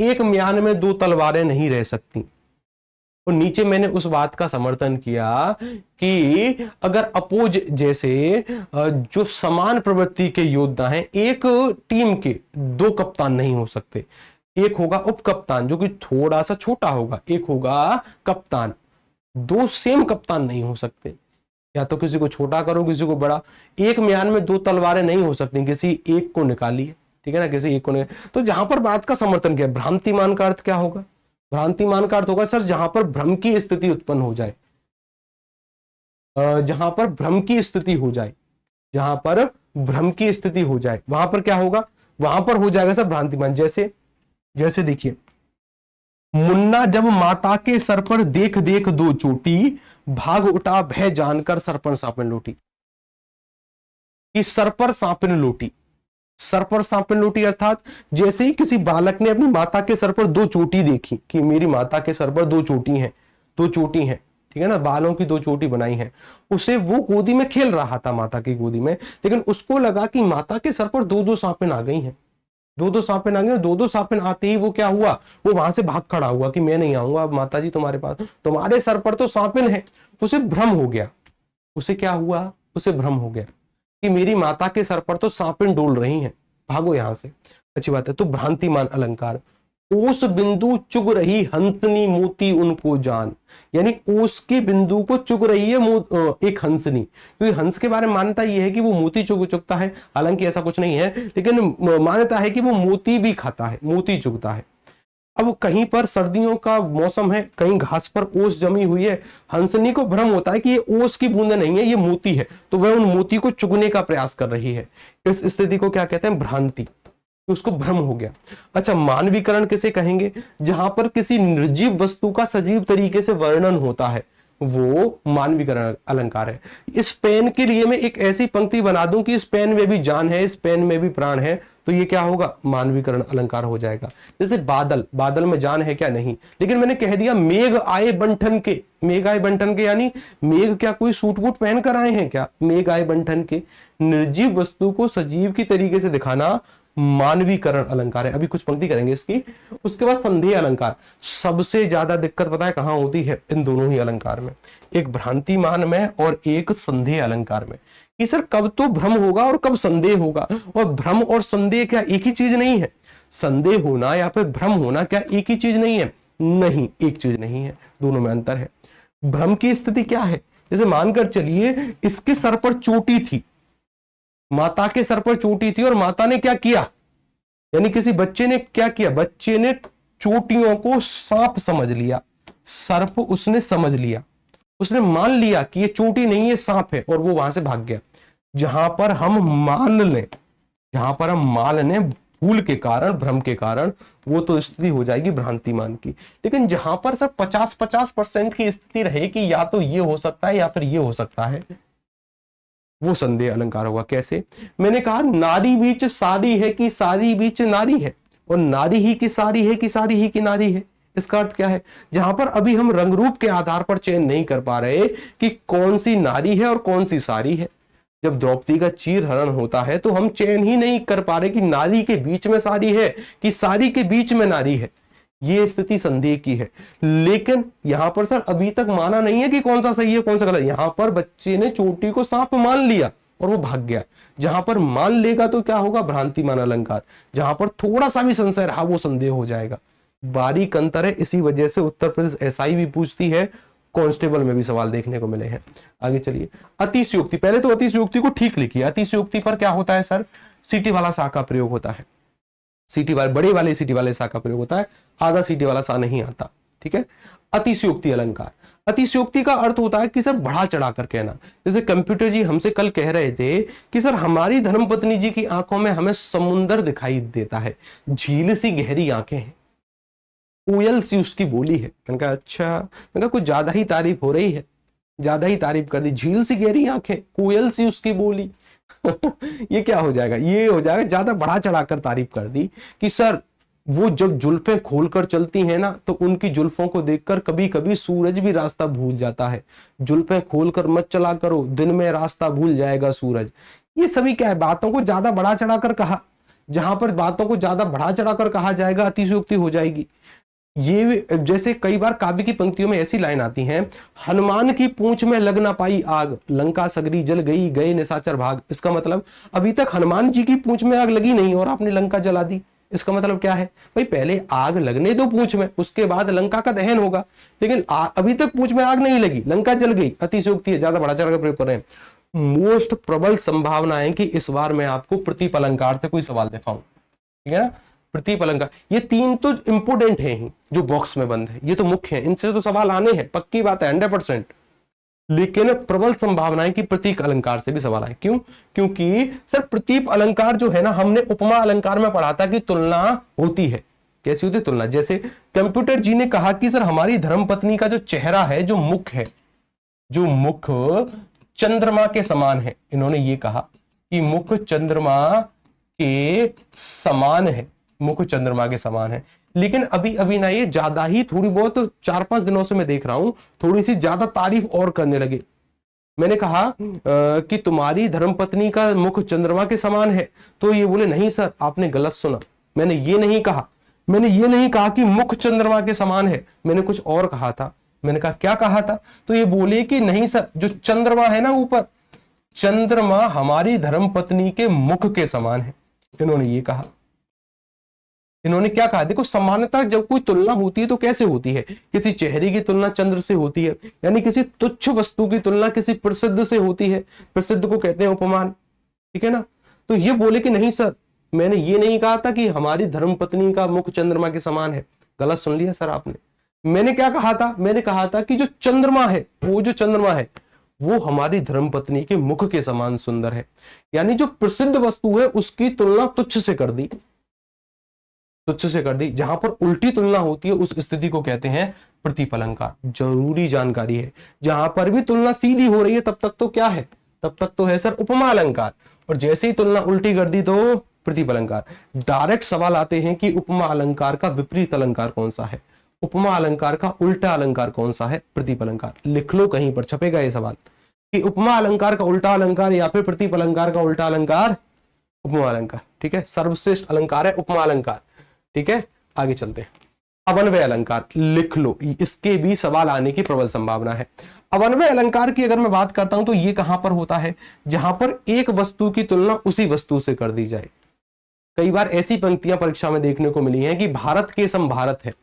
एक म्यान में दो तलवारें नहीं रह सकती। और नीचे मैंने उस बात का समर्थन किया कि अगर अपोज जैसे जो समान प्रवृत्ति के योद्धा हैं, एक टीम के दो कप्तान नहीं हो सकते। एक होगा उप कप्तान जो कि थोड़ा सा छोटा होगा, एक होगा कप्तान। दो सेम कप्तान नहीं हो सकते, या तो किसी को छोटा करो किसी को बड़ा। एक म्यान में दो तलवारें नहीं हो सकती, किसी एक को निकालिए, ठीक है ना, किसी एक को तो जहां पर बात का समर्थन किया, भ्रांतिमान का अर्थ क्या होगा? भ्रांतिमान का अर्थ होगा सर जहां पर भ्रम की स्थिति उत्पन्न हो जाए, जहां पर भ्रम की स्थिति हो जाए, जहां पर भ्रम की स्थिति हो जाए वहां पर क्या होगा? वहां पर हो जाएगा सर भ्रांतिमान। जैसे जैसे देखिए, मुन्ना जब माता के सर पर देख देख दो चोटी, भाग उठा भय जानकर सर पर सांपिन लोटी। कि सर पर सांपिन लोटी, सर पर सांपिन लोटी अर्थात जैसे ही किसी बालक ने अपनी माता के सर पर दो चोटी देखी कि मेरी माता के सर पर दो चोटी हैं, दो चोटी हैं, ठीक है ना, बालों की दो चोटी बनाई है, उसे वो गोदी में खेल रहा था माता की गोदी में, लेकिन उसको लगा कि माता के सर पर दो दो सांपिन आ गई हैं, दो दो सांपिन आ गई। दो दो सांपिन आते ही वो क्या हुआ? वो वहां से भाग खड़ा हुआ कि मैं नहीं आऊंगा अब माता जी तुम्हारे पास, तुम्हारे सर पर तो सांपिन है। उसे भ्रम हो गया, उसे क्या हुआ? उसे भ्रम हो गया कि मेरी माता के सर पर तो सांपिन डोल रही हैं, भागो यहां से। अच्छी बात है। तो भ्रांतिमान अलंकार, ओस बिंदु चुग रही हंसनी मोती उनको जान, यानी ओस के बिंदु को चुग रही है एक हंसनी, क्योंकि हंस के बारे में मान्यता यह है कि वो मोती चुगता है, हालांकि ऐसा कुछ नहीं है, लेकिन मान्यता है कि वो मोती भी खाता है, मोती चुगता है। अब कहीं पर सर्दियों का मौसम है, कहीं घास पर ओस जमी हुई है, हंसनी को भ्रम होता है कि ये ओस की बूंदे नहीं है, ये मोती है, तो वह उन मोती को चुगने का प्रयास कर रही है। इस स्थिति को क्या कहते हैं? भ्रांति। उसको भ्रम हो गया। अच्छा, मानवीकरण किसे कहेंगे? जहां पर किसी निर्जीव वस्तु का सजीव तरीके से वर्णन होता है, वो मानवीकरण अलंकार है। इस पेन के लिए मैं एक ऐसी पंक्ति बना दूं कि इस पेन में भी जान है, इस पेन में भी प्राण है, तो ये क्या होगा? मानवीकरण अलंकार हो जाएगा। जैसे बादल, बादल में जान है क्या? नहीं, लेकिन मैंने कह दिया मेघ आए बंठन के, मेघ आए बंठन के, यानी मेघ क्या कोई सूट वूट पहन कर आए हैं क्या? मेघ आए बंठन के। निर्जीव वस्तु को सजीव की तरीके से दिखाना मानवीकरण अलंकार है। अभी कुछ पंक्ति करेंगे इसकी। उसके बाद संदेह अलंकार। सबसे ज्यादा दिक्कत पता है कहां होती है? इन दोनों ही अलंकार में, एक भ्रांतिमान में और एक संदेह अलंकार में, कि सर कब तो भ्रम होगा और कब संदेह होगा। और भ्रम और संदेह क्या एक ही चीज नहीं है? संदेह होना या फिर भ्रम होना क्या एक ही चीज नहीं है? नहीं, एक चीज नहीं है, दोनों में अंतर है। भ्रम की स्थिति क्या है? जैसे मानकर चलिए इसके सर पर चोटी थी, माता के सर पर चोटी थी, और माता ने क्या किया? यानी किसी बच्चे ने क्या किया? बच्चे ने चोटियों को सांप समझ लिया, सर्प उसने समझ लिया, उसने मान लिया कि ये चोटी नहीं है सांप है, और वो वहां से भाग गया। जहां पर हम मान लें, जहां पर हम मान लें भूल के कारण, भ्रम के कारण, वो तो स्थिति हो जाएगी भ्रांतिमान की। लेकिन जहां पर सब 50-50% की स्थिति रहे कि या तो ये हो सकता है या फिर ये हो सकता है, वो संदेह अलंकार होगा। कैसे? मैंने कहा नारी बीच सारी है कि सारी बीच नारी है, और नारी ही की सारी है कि सारी ही की नारी है। इसका अर्थ क्या है? जहां पर अभी हम रंग रूप के आधार पर चयन नहीं कर पा रहे कि कौन सी नारी है और कौन सी सारी है। जब द्रौपदी का चीर हरण होता है तो हम चयन ही नहीं कर पा रहे कि नारी के बीच में सारी है कि सारी के बीच में नारी है। ये स्थिति संदेह की है। लेकिन यहां पर सर अभी तक माना नहीं है कि कौन सा सही है कौन सा गलत। यहां पर बच्चे ने चोटी को सांप मान लिया और वो भाग गया। जहां पर मान लेगा तो क्या होगा? भ्रांतिमान अलंकार। जहां पर थोड़ा सा भी संशय रहा वो संदेह हो जाएगा। बारीक अंतर है। इसी वजह से उत्तर प्रदेश एसआई भी पूछती है, कांस्टेबल में भी सवाल देखने को मिले हैं। आगे चलिए, अतिशयोक्ति। पहले तो अतिशयोक्ति को ठीक लिखिए। अतिशयोक्ति पर क्या होता है सर? सीटी वाला सा का प्रयोग होता है। सीटी वाले बड़े वाले सीटी वाले सा का प्रयोग होता है, आधा सीटी वाला सा नहीं आता। ठीक है। अतिशयोक्ति अलंकार। अतिशयोक्ति का अर्थ होता है कि सर बढ़ा चढ़ा कर कहना। जैसे कंप्यूटर जी हमसे कल कह रहे थे कि सर हमारी धर्मपत्नी जी की आंखों में हमें समुंदर दिखाई देता है, झील सी गहरी आंखें हैं, कोयल सी उसकी बोली है। मैंने कहा अच्छा, मैंने कहा कुछ ज्यादा ही तारीफ हो रही है, ज्यादा ही तारीफ कर दी। झील सी गहरी आंखें, कोयल सी उसकी बोली ये क्या हो जाएगा? ये हो जाएगा ज्यादा बढ़ा चढ़ाकर तारीफ कर दी कि सर वो जब जुल्फें खोलकर चलती हैं ना तो उनकी जुल्फों को देखकर कभी कभी सूरज भी रास्ता भूल जाता है। जुल्फें खोलकर मत चला करो, दिन में रास्ता भूल जाएगा सूरज। ये सभी क्या है? बातों को ज्यादा बढ़ा चढ़ाकर कहा। जहां पर बातों को ज्यादा बढ़ा चढ़ाकर कहा जाएगा अतिशयोक्ति हो जाएगी। ये जैसे कई बार काव्य की पंक्तियों में ऐसी लाइन आती है, हनुमान की पूंछ में लग ना पाई आग, लंका सगरी जल गई, गए निशाचर भाग। इसका मतलब अभी तक हनुमान जी की पूंछ में आग लगी नहीं और आपने लंका जला दी। इसका मतलब क्या है भाई, पहले आग लगने दो पूंछ में, उसके बाद लंका का दहन होगा। लेकिन अभी तक पूंछ में आग नहीं लगी, लंका जल गई, अतिशयोक्ति है, ज्यादा बढ़ा चढ़ा कर प्रयोग कर रहे हैं। मोस्ट प्रबल संभावना है कि इस बार मैं आपको प्रतीप अलंकार से कोई सवाल दिखाऊं, ठीक है ना। प्रतीप अलंकार, ये तीन तो इंपोर्टेंट है ही जो बॉक्स में बंद है, ये तो मुख्य है, इनसे तो सवाल आने हैं, पक्की बात है 100%। लेकिन प्रबल संभावना है कि प्रतीक अलंकार से भी सवाल आए। क्यों? क्योंकि सर प्रतीप अलंकार जो है ना, हमने उपमा अलंकार में पढ़ा था कि तुलना होती है। कैसी होती है तुलना? जैसे कंप्यूटर जी ने कहा कि सर हमारी धर्मपत्नी का जो चेहरा है, जो मुख है, जो मुख चंद्रमा के समान है। इन्होंने ये कहा कि मुख चंद्रमा के समान है, मुख चंद्रमा के समान है। लेकिन अभी अभी ना ये ज्यादा ही, थोड़ी बहुत 4-5 दिनों से मैं देख रहा हूं, थोड़ी सी ज्यादा तारीफ और करने लगे। मैंने कहा कि तुम्हारी धर्मपत्नी का मुख चंद्रमा के समान है, तो ये बोले नहीं सर आपने गलत सुना, मैंने ये नहीं कहा, मैंने ये नहीं कहा कि मुख चंद्रमा के समान है, मैंने कुछ और कहा था। मैंने कहा क्या कहा था? तो ये बोले कि नहीं सर, जो चंद्रमा है ना ऊपर, चंद्रमा हमारी धर्मपत्नी के मुख के समान है। इन्होंने ये कहा। इन्होंने क्या कहा? देखो समानता जब कोई तुलना होती है तो कैसे होती है? किसी चेहरे की तुलना चंद्र से होती है, यानी किसी तुच्छ वस्तु की तुलना किसी प्रसिद्ध से होती है, प्रसिद्ध को कहते हैं उपमान, ठीक है ना। तो ये बोले कि नहीं सर मैंने ये नहीं कहा था कि हमारी धर्मपत्नी का मुख चंद्रमा के समान है, गलत सुन लिया सर आपने। मैंने क्या कहा था? मैंने कहा था कि जो चंद्रमा है, वो जो चंद्रमा है वो हमारी धर्मपत्नी के मुख के समान सुंदर है। यानी जो प्रसिद्ध वस्तु है उसकी तुलना तुच्छ से कर दी, तुच्छ से कर दी। जहां पर उल्टी तुलना होती है उस स्थिति को कहते हैं प्रतीप अलंकार। जरूरी जानकारी है, जहां पर भी तुलना सीधी हो रही है तब तक तो क्या है? तब तक तो है सर उपमा अलंकार, और जैसे ही तुलना उल्टी कर दी तो प्रतीप अलंकार। डायरेक्ट सवाल आते हैं कि उपमा अलंकार का विपरीत अलंकार कौन सा है, उपमा अलंकार का उल्टा अलंकार कौन सा है? प्रतीप अलंकार। लिख लो, कहीं पर छपेगा ये सवाल कि उपमा अलंकार का उल्टा अलंकार या फिर प्रतीप अलंकार का उल्टा अलंकार उपमा अलंकार, ठीक है। सर्वश्रेष्ठ अलंकार है उपमा अलंकार, ठीक है। आगे चलते हैं। अवन्वय अलंकार लिख लो, इसके भी सवाल आने की प्रबल संभावना है। अवन्वय अलंकार की अगर मैं बात करता हूं तो ये कहां पर होता है? जहां पर एक वस्तु की तुलना उसी वस्तु से कर दी जाए। कई बार ऐसी पंक्तियां परीक्षा में देखने को मिली हैं कि भारत के सम भारत है,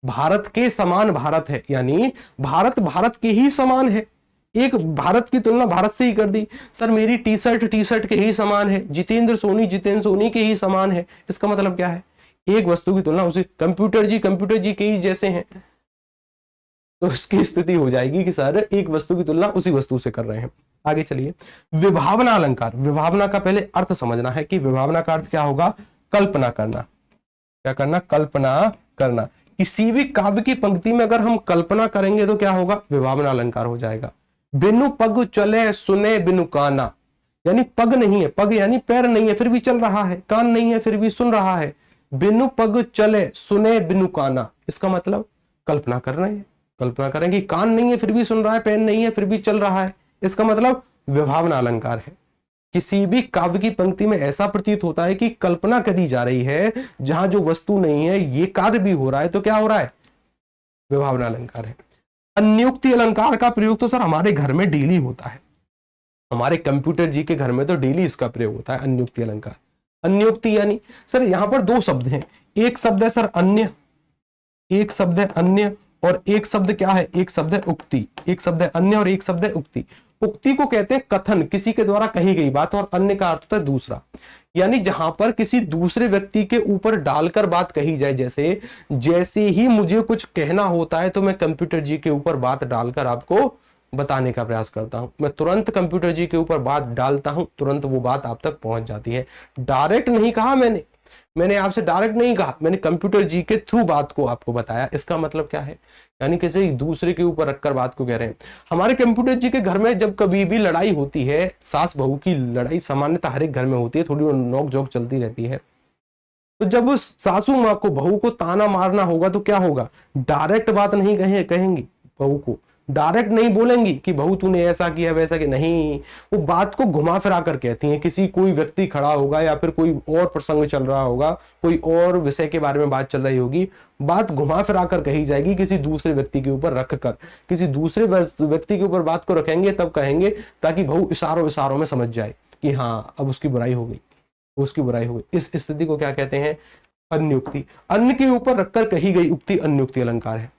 भारत के समान भारत है, यानी भारत भारत के ही समान है। एक भारत की तुलना भारत से ही कर दी। सर मेरी टी शर्ट के ही समान है, जितेंद्र सोनी के ही समान है। इसका मतलब क्या है? एक वस्तु की तुलना उसे, कंप्यूटर जी के ही जैसे हैं, तो इसकी स्थिति हो जाएगी कि सर एक वस्तु की तुलना उसी वस्तु से कर रहे हैं। आगे चलिए। विभावना अलंकार। विभावना का पहले अर्थ समझना है कि विभावना का अर्थ क्या होगा? कल्पना करना। क्या करना? कल्पना करना। किसी भी काव्य की पंक्ति में अगर हम कल्पना करेंगे तो क्या होगा? विभावना अलंकार हो जाएगा। बिनु पग चले सुने बिनु काना, यानी पग नहीं है, पग यानी पैर नहीं है फिर भी चल रहा है, कान नहीं है फिर भी सुन रहा है। बिनु पग चले सुने बिनु काना, इसका मतलब कल्पना कर रहे हैं, कल्पना करेंगे, कान नहीं है फिर भी सुन रहा है, पैर नहीं है फिर भी चल रहा है, इसका मतलब विभावना अलंकार है। किसी भी काव्य की पंक्ति में ऐसा प्रतीत होता है कि कल्पना करी जा रही है, जहां जो वस्तु नहीं है ये कार्य भी हो रहा है, तो क्या हो रहा है? विभावना अलंकार है। अन्योक्ति अलंकार का प्रयोग तो सर हमारे घर में डेली होता है, हमारे कंप्यूटर जी के घर में तो डेली इसका प्रयोग होता है, अन्योक्ति अलंकार। अन्योक्ति यानी सर यहां पर दो शब्द हैं, एक शब्द है सर अन्य, एक शब्द है अन्य, और एक शब्द क्या है? एक शब्द है उक्ति। एक शब्द है अन्य और एक शब्द है उक्ति। उक्ति को कहते हैं कथन, किसी के द्वारा कही गई बात, और अन्य का अर्थ होता है दूसरा, यानी जहां पर किसी दूसरे व्यक्ति के ऊपर डालकर बात कही जाए। जैसे ही मुझे कुछ कहना होता है तो मैं कंप्यूटर जी के ऊपर बात डालकर आपको बताने का प्रयास करता हूं, मैं तुरंत कंप्यूटर जी के ऊपर बात डालता हूं, तुरंत वो बात आप तक पहुंच जाती है। डायरेक्ट नहीं कहा मैंने आपसे डायरेक्ट नहीं कहा, मैंने कंप्यूटर जी के थ्रू बात को आपको बताया। इसका मतलब क्या है? यानी किसी दूसरे के ऊपर रखकर बात को कह रहे हैं। हमारे कंप्यूटर जी के घर में जब कभी भी लड़ाई होती है, सास बहू की लड़ाई सामान्यतः हर एक घर में होती है, थोड़ी नोक झोंक चलती रहती है, तो जब उस सासू माँ को बहू को ताना मारना होगा तो क्या होगा? डायरेक्ट बात नहीं कहेंगी बहू को, डायरेक्ट नहीं बोलेंगी कि बहू तूने ऐसा किया वैसा किया, नहीं, वो बात को घुमा फिरा कर कहती हैं। किसी कोई व्यक्ति खड़ा होगा या फिर कोई और प्रसंग चल रहा होगा, कोई और विषय के बारे में बात चल रही होगी, बात घुमा फिरा कर कही जाएगी किसी दूसरे व्यक्ति के ऊपर रख कर, किसी दूसरे व्यक्ति के ऊपर बात को रखेंगे तब कहेंगे, ताकि बहू इशारों इशारों में समझ जाए कि हाँ अब उसकी बुराई हो गई, उसकी बुराई हो गई। इस स्थिति को क्या कहते हैं? अन्य उक्ति। अन्य के ऊपर रखकर कही गई उक्ति अन्य उक्ति अलंकार है।